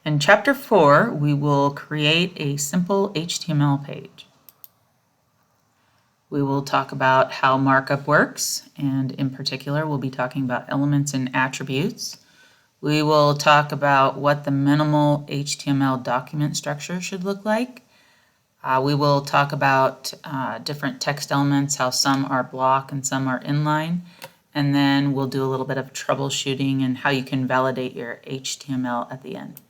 In Chapter 4, we will create a simple HTML page. We will talk about how markup works, and in particular, we'll be talking about elements and attributes. We will talk about what the minimal HTML document structure should look like. We will talk about different text elements, how some are block and some are inline. And then we'll do a little bit of troubleshooting and how you can validate your HTML at the end.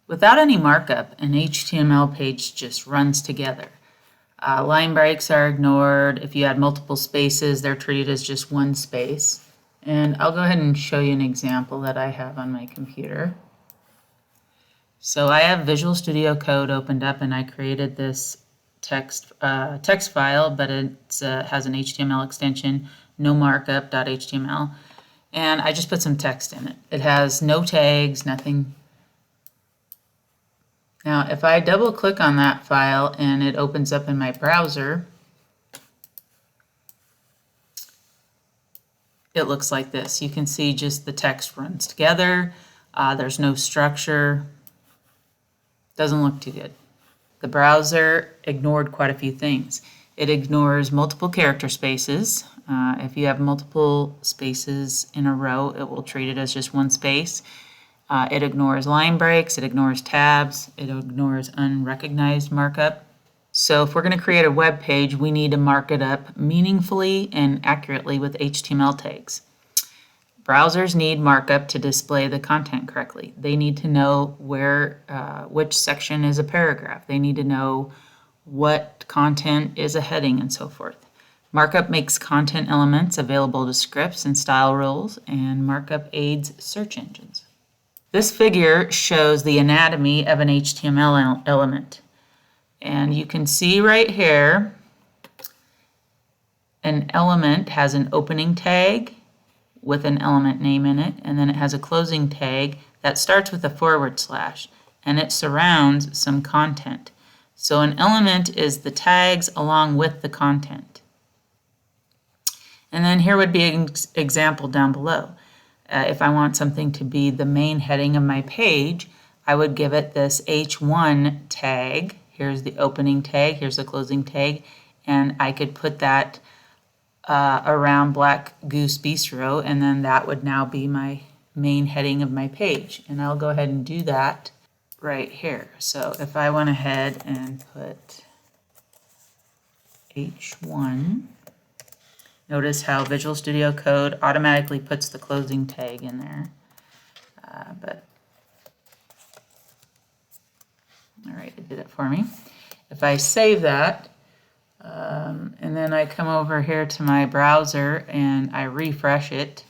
Without any markup, an HTML page just runs together. Line breaks are ignored. If you add multiple spaces, they're treated as just one space. And I'll go ahead and show you an example that I have on my computer. So I have Visual Studio Code opened up and I created this text file, but it has an HTML extension, no markup.html, and I just put some text in it. It has no tags, nothing. Now if I double click on that file and it opens up in my browser, it looks like this. You can see just the text runs together. There's no structure. Doesn't look too good. The browser ignored quite a few things. It ignores multiple character spaces. If you have multiple spaces in a row, it will treat it as just one space. It ignores line breaks, it ignores tabs, it ignores unrecognized markup. So if we're going to create a web page, we need to mark it up meaningfully and accurately with HTML tags. Browsers need markup to display the content correctly. They need to know which section is a paragraph. They need to know what content is a heading and so forth. Markup makes content elements available to scripts and style rules, and markup aids search engines. This figure shows the anatomy of an HTML element. And you can see right here, an element has an opening tag with an element name in it, and then it has a closing tag that starts with a / and it surrounds some content. So an element is the tags along with the content. And then here would be an example down below. If I want something to be the main heading of my page, I would give it this H1 tag. Here's the opening tag, here's the closing tag, and I could put that around Black Goose Bistro, and then that would now be my main heading of my page. And I'll go ahead and do that right here. So if I went ahead and put H1, notice how Visual Studio Code automatically puts the closing tag in there. All right, it did it for me. If I save that, and then I come over here to my browser and I refresh it,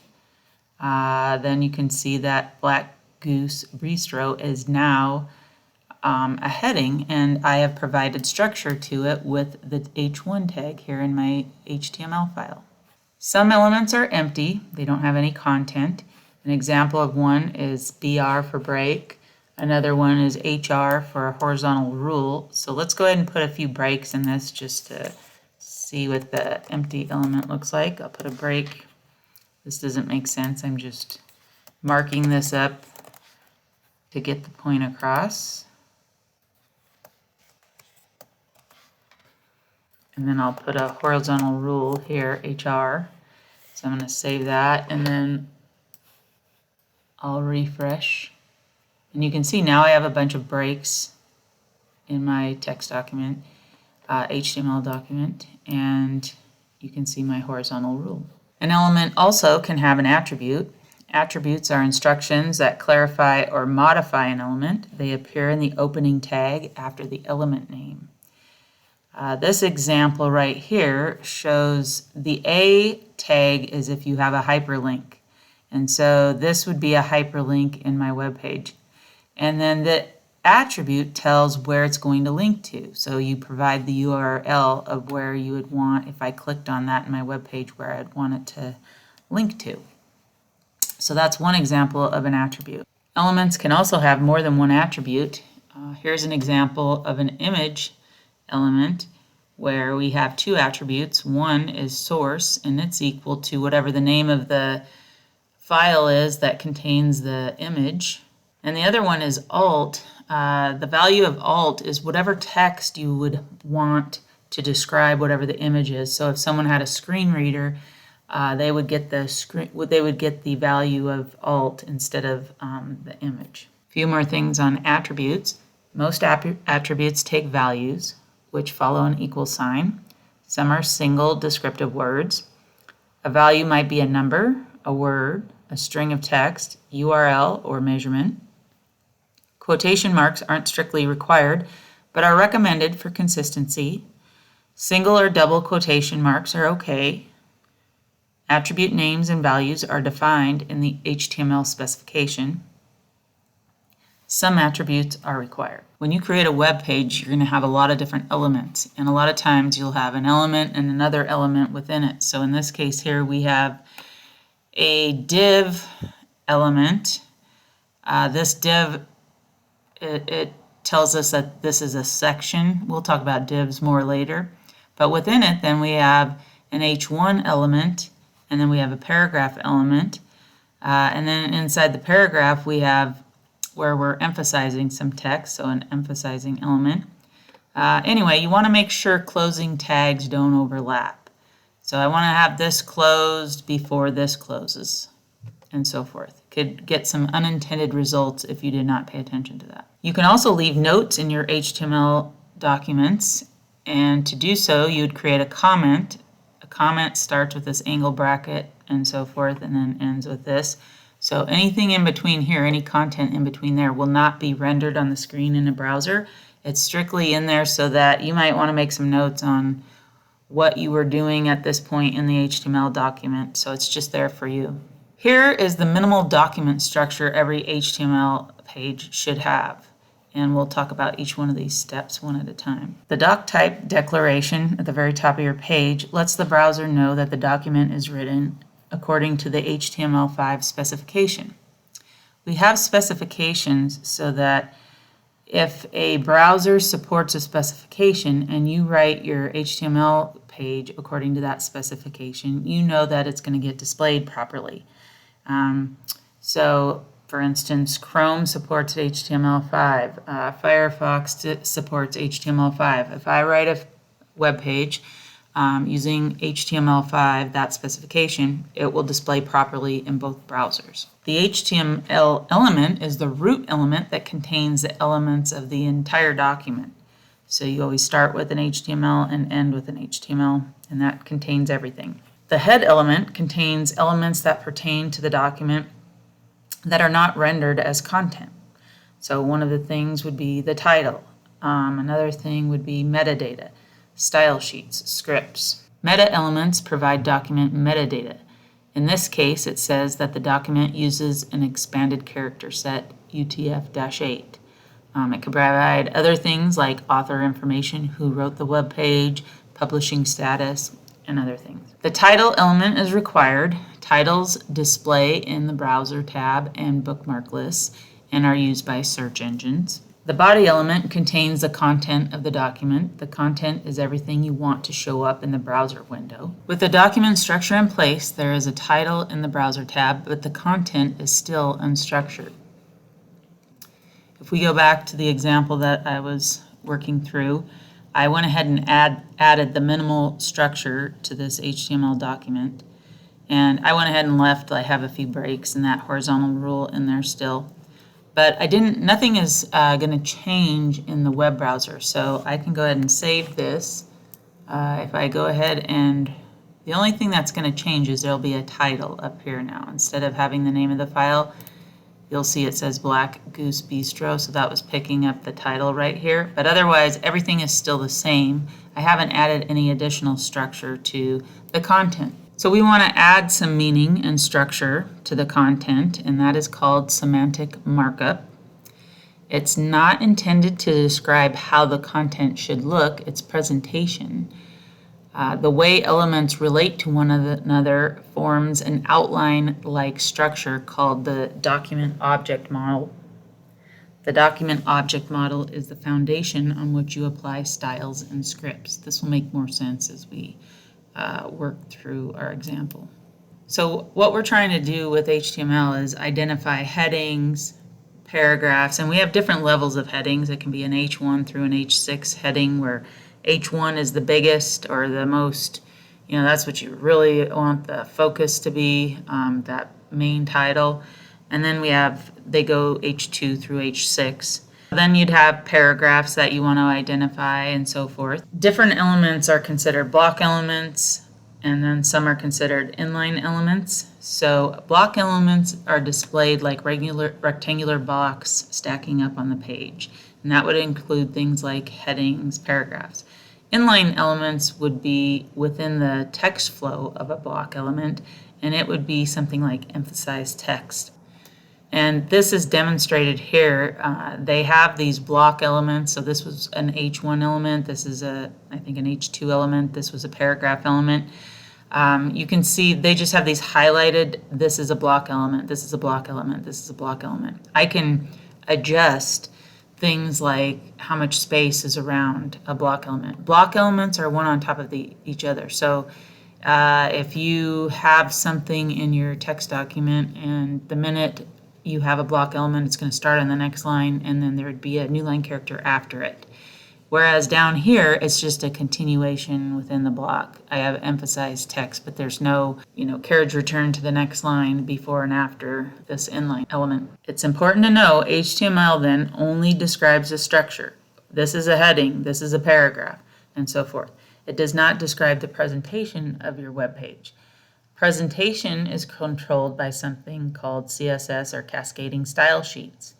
then you can see that Black Goose Bistro is now a heading, and I have provided structure to it with the H1 tag here in my HTML file. Some elements are empty, they don't have any content. An example of one is BR for break. Another one is HR for a horizontal rule. So let's go ahead and put a few breaks in this just to see what the empty element looks like. I'll put a break. This doesn't make sense. I'm just marking this up to get the point across. And then I'll put a horizontal rule here, HR. So I'm going to save that, and then I'll refresh. And you can see now I have a bunch of breaks in my text document, HTML document, and you can see my horizontal rule. An element also can have an attribute. Attributes are instructions that clarify or modify an element. They appear in the opening tag after the element name. This example right here shows the A tag is if you have a hyperlink. And so this would be a hyperlink in my web page. And then the attribute tells where it's going to link to. So you provide the URL of where you would want, if I clicked on that in my web page, where I'd want it to link to. So that's one example of an attribute. Elements can also have more than one attribute. Here's an example of an image element where we have two attributes. One is source, and it's equal to whatever the name of the file is that contains the image. And the other one is alt. The value of alt is whatever text you would want to describe whatever the image is. So if someone had a screen reader, they would get the value of alt instead of the image. A few more things on attributes. Most attributes take values, which follow an equal sign. Some are single descriptive words. A value might be a number, a word, a string of text, URL, or measurement. Quotation marks aren't strictly required, but are recommended for consistency. Single or double quotation marks are okay. Attribute names and values are defined in the HTML specification. Some attributes are required. When you create a web page, you're going to have a lot of different elements, and a lot of times you'll have an element and another element within it. So in this case here, we have a div element. This div, it tells us that this is a section. We'll talk about divs more later. But within it, then we have an H1 element, and then we have a paragraph element. And then inside the paragraph, we have where we're emphasizing some text, so an emphasizing element. Anyway, you want to make sure closing tags don't overlap. So I want to have this closed before this closes, and so forth. Could get some unintended results if you did not pay attention to that. You can also leave notes in your HTML documents, and to do so, you'd create a comment. A comment starts with this angle bracket and so forth, and then ends with this. So anything in between here, any content in between there, will not be rendered on the screen in a browser. It's strictly in there so that you might want to make some notes on what you were doing at this point in the HTML document. So it's just there for you. Here is the minimal document structure every HTML page should have. And we'll talk about each one of these steps one at a time. The doc type declaration at the very top of your page lets the browser know that the document is written according to the HTML5 specification. We have specifications so that if a browser supports a specification and you write your HTML page according to that specification, you know that it's going to get displayed properly. So, for instance, Chrome supports HTML5. Firefox supports HTML5. If I write a web page using HTML5, that specification, it will display properly in both browsers. The HTML element is the root element that contains the elements of the entire document. So you always start with an HTML and end with an HTML, and that contains everything. The head element contains elements that pertain to the document that are not rendered as content. So one of the things would be the title. Another thing would be metadata, style sheets, scripts. Meta elements provide document metadata. In this case, it says that the document uses an expanded character set, UTF-8. It could provide other things like author information, who wrote the web page, publishing status, and other things. The title element is required. Titles display in the browser tab and bookmark lists and are used by search engines. The body element contains the content of the document. The content is everything you want to show up in the browser window. With the document structure in place, there is a title in the browser tab, but the content is still unstructured. If we go back to the example that I was working through, I went ahead and added the minimal structure to this HTML document. And I went ahead and left, I have a few breaks and that horizontal rule in there still. But nothing is going to change in the web browser. So I can go ahead and save this. If I go ahead and, the only thing that's going to change is there'll be a title up here now. Instead of having the name of the file, you'll see it says Black Goose Bistro, so that was picking up the title right here. But otherwise, everything is still the same. I haven't added any additional structure to the content. So we want to add some meaning and structure to the content, and that is called semantic markup. It's not intended to describe how the content should look, it's presentation. The way elements relate to one another forms an outline-like structure called the document object model. The document object model is the foundation on which you apply styles and scripts. This will make more sense as we work through our example. So what we're trying to do with HTML is identify headings, paragraphs, and we have different levels of headings. It can be an H1 through an H6 heading, where H1 is the biggest or the most, that's what you really want the focus to be, that main title. And then they go H2 through H6. Then you'd have paragraphs that you want to identify and so forth. Different elements are considered block elements, and then some are considered inline elements. So block elements are displayed like regular rectangular blocks stacking up on the page, and that would include things like headings, paragraphs. Inline elements would be within the text flow of a block element, and it would be something like emphasized text. And this is demonstrated here. They have these block elements. So this was an H1 element. This is I think an H2 element. This was a paragraph element. You can see they just have these highlighted. This is a block element. This is a block element. This is a block element. I can adjust things like how much space is around a block element. Block elements are one on top of each other. So if you have something in your text document, and the minute you have a block element, it's going to start on the next line, and then there would be a new line character after it. Whereas down here, it's just a continuation within the block. I have emphasized text, but there's no, carriage return to the next line before and after this inline element. It's important to know HTML then only describes a structure. This is a heading, this is a paragraph, and so forth. It does not describe the presentation of your web page. Presentation is controlled by something called CSS, or cascading style sheets.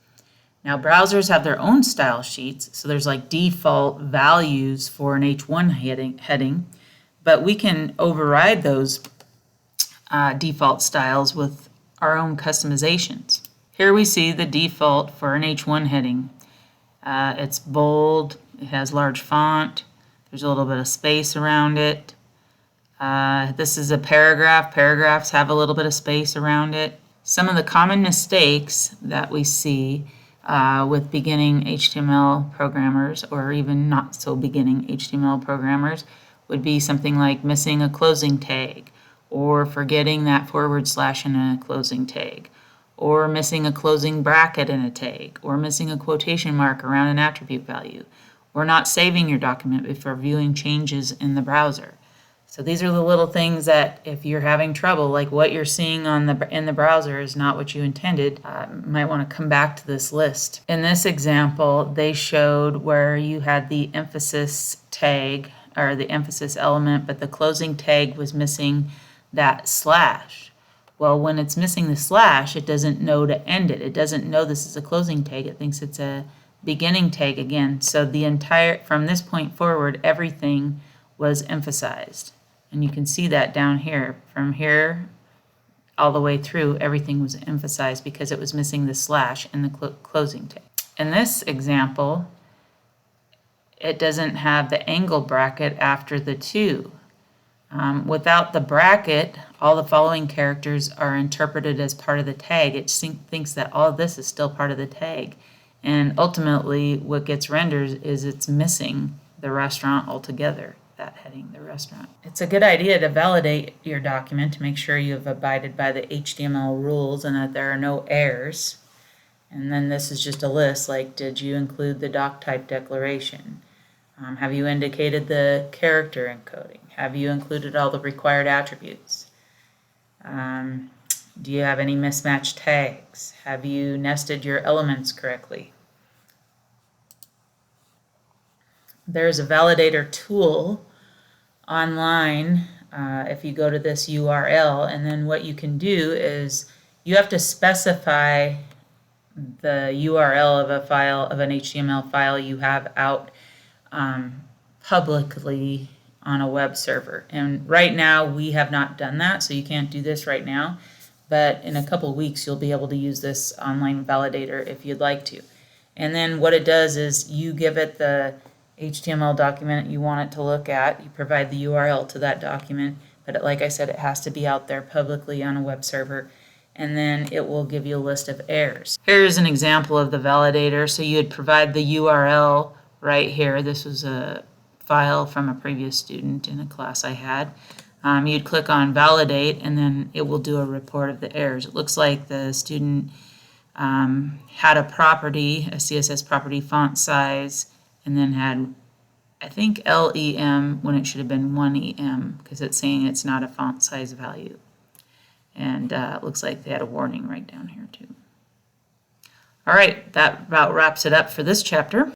Now, browsers have their own style sheets, so there's like default values for an H1 heading, but we can override those default styles with our own customizations. Here we see the default for an H1 heading. It's bold, it has large font, there's a little bit of space around it. This is a paragraph. Paragraphs have a little bit of space around it. Some of the common mistakes that we see with beginning HTML programmers, or even not so beginning HTML programmers, would be something like missing a closing tag, or forgetting that / in a closing tag, or missing a closing bracket in a tag, or missing a quotation mark around an attribute value, or not saving your document before viewing changes in the browser. So these are the little things that if you're having trouble, like what you're seeing in the browser is not what you intended, you might want to come back to this list. In this example, they showed where you had the emphasis tag, or the emphasis element, but the closing tag was missing that slash. Well, when it's missing the slash, it doesn't know to end it. It doesn't know this is a closing tag. It thinks it's a beginning tag again. So from this point forward, everything was emphasized. And you can see that down here. From here all the way through, everything was emphasized because it was missing the slash in the closing tag. In this example, it doesn't have the angle bracket after the 2. Without the bracket, all the following characters are interpreted as part of the tag. It thinks that all of this is still part of the tag. And ultimately, what gets rendered is it's missing the restaurant altogether. That heading, the restaurant. It's a good idea to validate your document to make sure you have abided by the HTML rules and that there are no errors. And then this is just a list, like, did you include the doc type declaration? Have you indicated the character encoding? Have you included all the required attributes? Do you have any mismatched tags? Have you nested your elements correctly? There's a validator tool online if you go to this URL, and then what you can do is you have to specify the URL of a file, of an HTML file you have out publicly on a web server. And right now we have not done that, so you can't do this right now, but in a couple weeks you'll be able to use this online validator if you'd like to. And then what it does is you give it the HTML document you want it to look at. You provide the URL to that document, but like I said, it has to be out there publicly on a web server, and then it will give you a list of errors. Here's an example of the validator. So you would provide the URL right here. This was a file from a previous student in a class I had. You'd click on validate, and then it will do a report of the errors. It looks like the student had a property, a CSS property font size, and then had, I think, LEM when it should have been 1EM because it's saying it's not a font size value. And it looks like they had a warning right down here too. All right, that about wraps it up for this chapter.